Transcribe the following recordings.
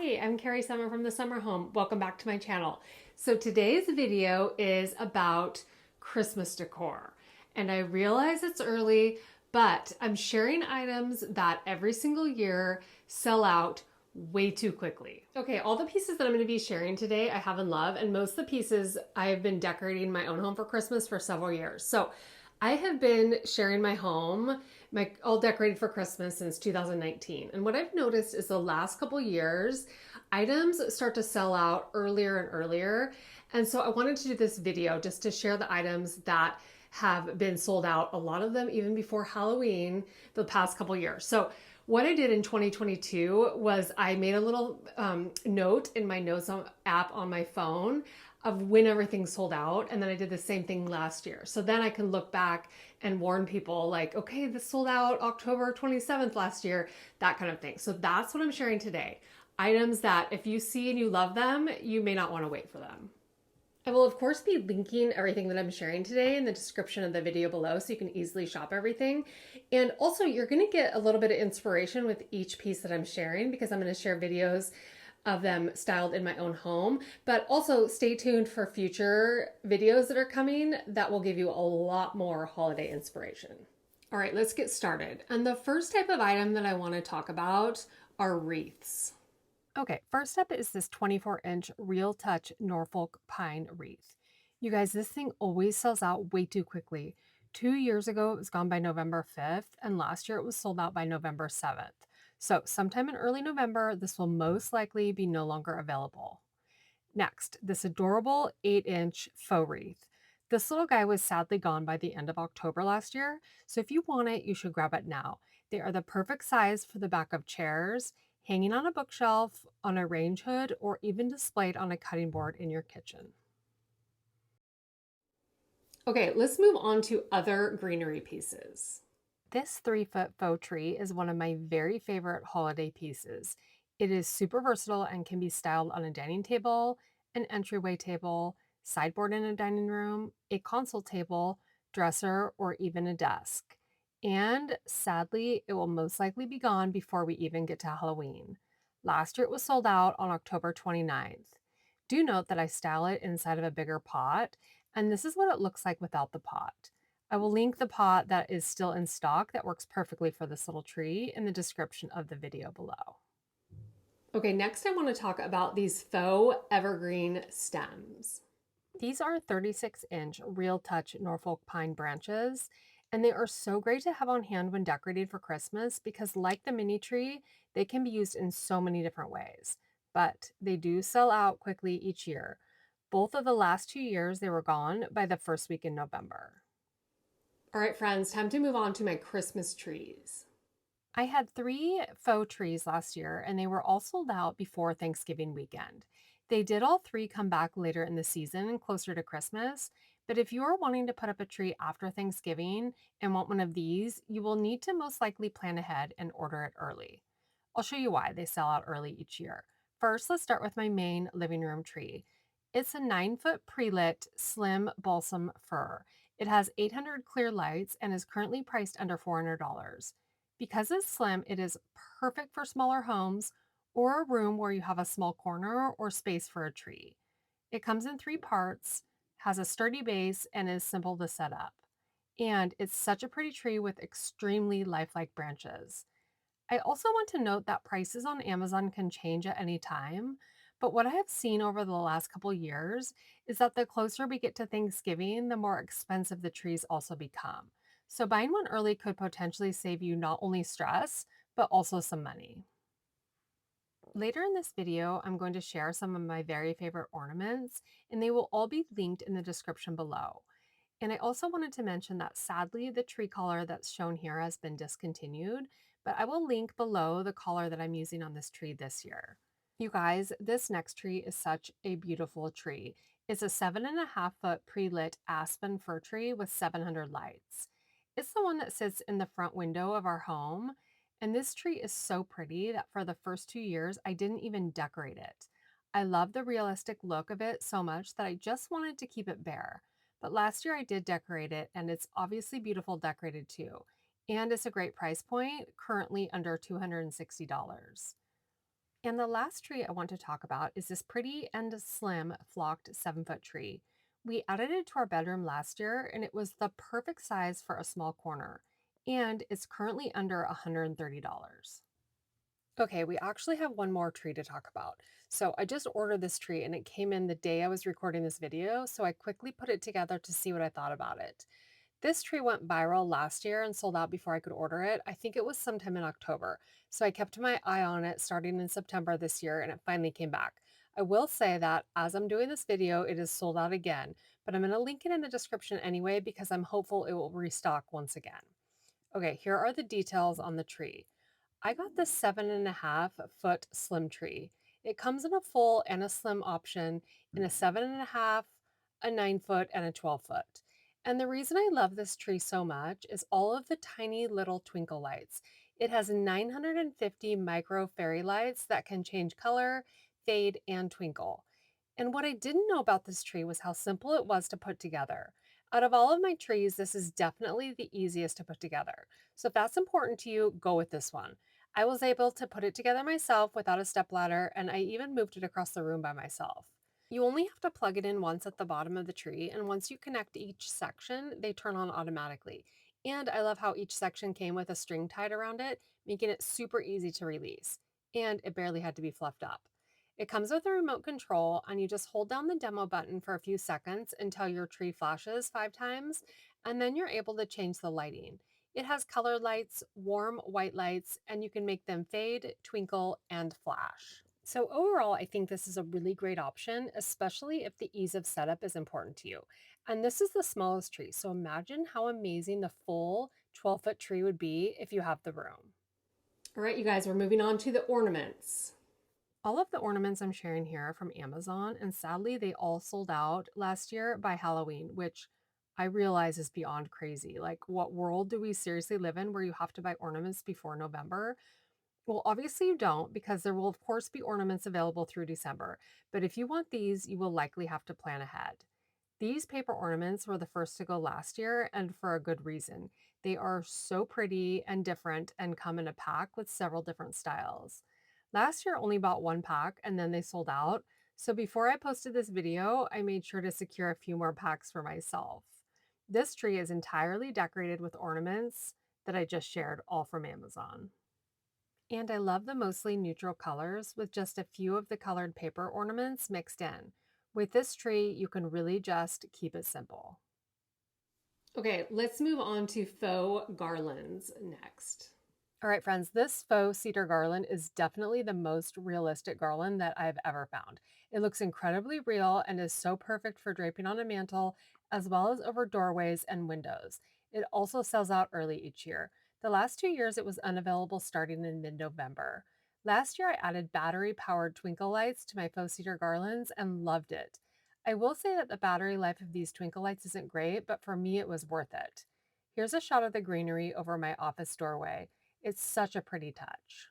Hi, I'm Carrie Summer from The Summer Home. Welcome back to my channel. So today's video is about Christmas decor. And I realize it's early, but I'm sharing items that every single year sell out way too quickly. Okay, all the pieces that I'm going to be sharing today I have in love, and most of the pieces I have been decorating my own home for Christmas for several years. So I have been sharing my home, all decorated for Christmas since 2019. And what I've noticed is the last couple years, items start to sell out earlier and earlier. And so I wanted to do this video just to share the items that have been sold out, a lot of them even before Halloween, the past couple years. So what I did in 2022 was I made a little note in my notes app on my phone of when everything sold out. And then I did the same thing last year. So then I can look back and warn people like, okay, this sold out October 27th last year, that kind of thing. So that's what I'm sharing today. Items that if you see and you love them, you may not want to wait for them. I will of course be linking everything that I'm sharing today in the description of the video below so you can easily shop everything. And also you're going to get a little bit of inspiration with each piece that I'm sharing because I'm going to share videos of them styled in my own home, but also stay tuned for future videos that are coming that will give you a lot more holiday inspiration. All right, let's get started. And the first type of item that I want to talk about are wreaths. Okay, first up is this 24-inch Real Touch Norfolk Pine wreath. You guys, this thing always sells out way too quickly. 2 years ago, it was gone by November 5th, and last year it was sold out by November 7th. So sometime in early November, this will most likely be no longer available. Next, this adorable 8-inch faux wreath. This little guy was sadly gone by the end of October last year, so if you want it, you should grab it now. They are the perfect size for the back of chairs, hanging on a bookshelf, on a range hood, or even displayed on a cutting board in your kitchen. Okay, let's move on to other greenery pieces. This 3-foot faux tree is one of my very favorite holiday pieces. It is super versatile and can be styled on a dining table, an entryway table, sideboard in a dining room, a console table, dresser, or even a desk. And sadly, it will most likely be gone before we even get to Halloween. Last year it was sold out on October 29th. Do note that I style it inside of a bigger pot, and this is what it looks like without the pot. I will link the pot that is still in stock that works perfectly for this little tree in the description of the video below. Okay, next I want to talk about these faux evergreen stems. These are 36-inch Real Touch Norfolk Pine branches, and they are so great to have on hand when decorating for Christmas because like the mini tree, they can be used in so many different ways. But they do sell out quickly each year. Both of the last 2 years, they were gone by the first week in November. All right, friends, time to move on to my Christmas trees. I had 3 faux trees last year, and they were all sold out before Thanksgiving weekend. They did all 3 come back later in the season, closer to Christmas, but if you are wanting to put up a tree after Thanksgiving and want one of these, you will need to most likely plan ahead and order it early. I'll show you why they sell out early each year. First, let's start with my main living room tree. It's a 9-foot pre-lit slim balsam fir. It has 800 clear lights and is currently priced under $400. Because it's slim, it is perfect for smaller homes or a room where you have a small corner or space for a tree. It comes in 3 parts, has a sturdy base, and is simple to set up. And it's such a pretty tree with extremely lifelike branches. I also want to note that prices on Amazon can change at any time, but what I have seen over the last couple years is that the closer we get to Thanksgiving, the more expensive the trees also become. So buying one early could potentially save you not only stress, but also some money. Later in this video, I'm going to share some of my very favorite ornaments, and they will all be linked in the description below. And I also wanted to mention that sadly, the tree collar that's shown here has been discontinued, but I will link below the collar that I'm using on this tree this year. You guys, this next tree is such a beautiful tree. It's a 7.5-foot pre-lit aspen fir tree with 700 lights. It's the one that sits in the front window of our home, and this tree is so pretty that for the first 2 years, I didn't even decorate it. I love the realistic look of it so much that I just wanted to keep it bare. But last year I did decorate it, and it's obviously beautiful decorated too. And it's a great price point, currently under $260. And the last tree I want to talk about is this pretty and slim flocked 7-foot tree. We added it to our bedroom last year and it was the perfect size for a small corner. And it's currently under $130. Okay, we actually have one more tree to talk about. So I just ordered this tree and it came in the day I was recording this video, so I quickly put it together to see what I thought about it. This tree went viral last year and sold out before I could order it. I think it was sometime in October. So I kept my eye on it starting in September this year and it finally came back. I will say that as I'm doing this video, it is sold out again, but I'm going to link it in the description anyway because I'm hopeful it will restock once again. Okay, here are the details on the tree. I got this 7.5-foot slim tree. It comes in a full and a slim option in a 7.5, a 9-foot, and a 12-foot. And the reason I love this tree so much is all of the tiny little twinkle lights. It has 950 micro fairy lights that can change color, fade, and twinkle. And what I didn't know about this tree was how simple it was to put together. Out of all of my trees, this is definitely the easiest to put together. So if that's important to you, go with this one. I was able to put it together myself without a stepladder, and I even moved it across the room by myself. You only have to plug it in once at the bottom of the tree, and once you connect each section, they turn on automatically. And I love how each section came with a string tied around it, making it super easy to release. And it barely had to be fluffed up. It comes with a remote control, and you just hold down the demo button for a few seconds until your tree flashes 5 times, and then you're able to change the lighting. It has colored lights, warm white lights, and you can make them fade, twinkle, and flash. So overall, I think this is a really great option, especially if the ease of setup is important to you. And this is the smallest tree, so imagine how amazing the full 12-foot tree would be if you have the room. All right, you guys, we're moving on to the ornaments. All of the ornaments I'm sharing here are from Amazon, and sadly, they all sold out last year by Halloween, which I realize is beyond crazy. Like, what world do we seriously live in where you have to buy ornaments before November? Well, obviously you don't, because there will, of course, be ornaments available through December. But if you want these, you will likely have to plan ahead. These paper ornaments were the first to go last year, and for a good reason. They are so pretty and different and come in a pack with several different styles. Last year, I only bought one pack and then they sold out. So before I posted this video, I made sure to secure a few more packs for myself. This tree is entirely decorated with ornaments that I just shared, all from Amazon. And I love the mostly neutral colors with just a few of the colored paper ornaments mixed in. With this tree, you can really just keep it simple. Okay, let's move on to faux garlands next. All right, friends, this faux cedar garland is definitely the most realistic garland that I've ever found. It looks incredibly real and is so perfect for draping on a mantle, as well as over doorways and windows. It also sells out early each year. The last 2 years, it was unavailable starting in mid-November. Last year, I added battery-powered twinkle lights to my faux cedar garlands and loved it. I will say that the battery life of these twinkle lights isn't great, but for me, it was worth it. Here's a shot of the greenery over my office doorway. It's such a pretty touch.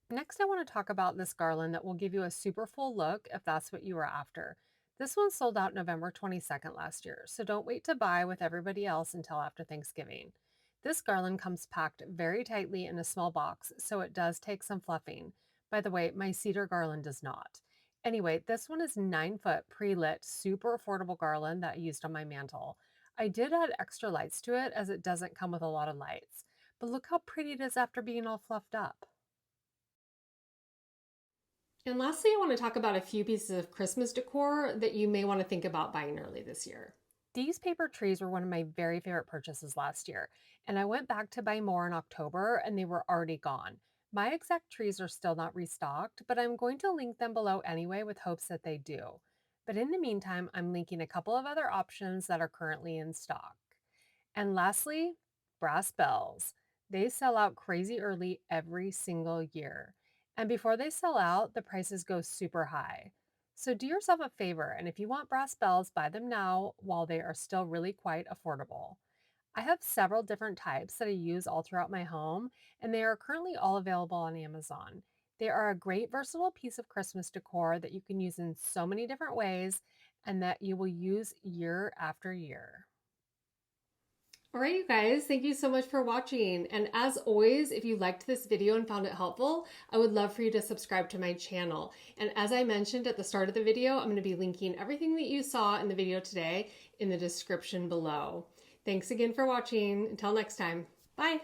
Next, I want to talk about this garland that will give you a super full look if that's what you are after. This one sold out November 22nd last year, so don't wait to buy with everybody else until after Thanksgiving. This garland comes packed very tightly in a small box, so it does take some fluffing. By the way, my cedar garland does not. Anyway, this one is 9-foot pre-lit, super affordable garland that I used on my mantle. I did add extra lights to it as it doesn't come with a lot of lights. But look how pretty it is after being all fluffed up. And lastly, I want to talk about a few pieces of Christmas decor that you may want to think about buying early this year. These paper trees were one of my very favorite purchases last year, and I went back to buy more in October and they were already gone. My exact trees are still not restocked, but I'm going to link them below anyway with hopes that they do. But in the meantime, I'm linking a couple of other options that are currently in stock. And lastly, brass bells. They sell out crazy early every single year. And before they sell out, the prices go super high. So do yourself a favor, and if you want brass bells, buy them now while they are still really quite affordable. I have several different types that I use all throughout my home, and they are currently all available on Amazon. They are a great versatile piece of Christmas decor that you can use in so many different ways and that you will use year after year. All right, you guys, thank you so much for watching. And as always, if you liked this video and found it helpful, I would love for you to subscribe to my channel. And as I mentioned at the start of the video, I'm going to be linking everything that you saw in the video today in the description below. Thanks again for watching. Until next time, bye.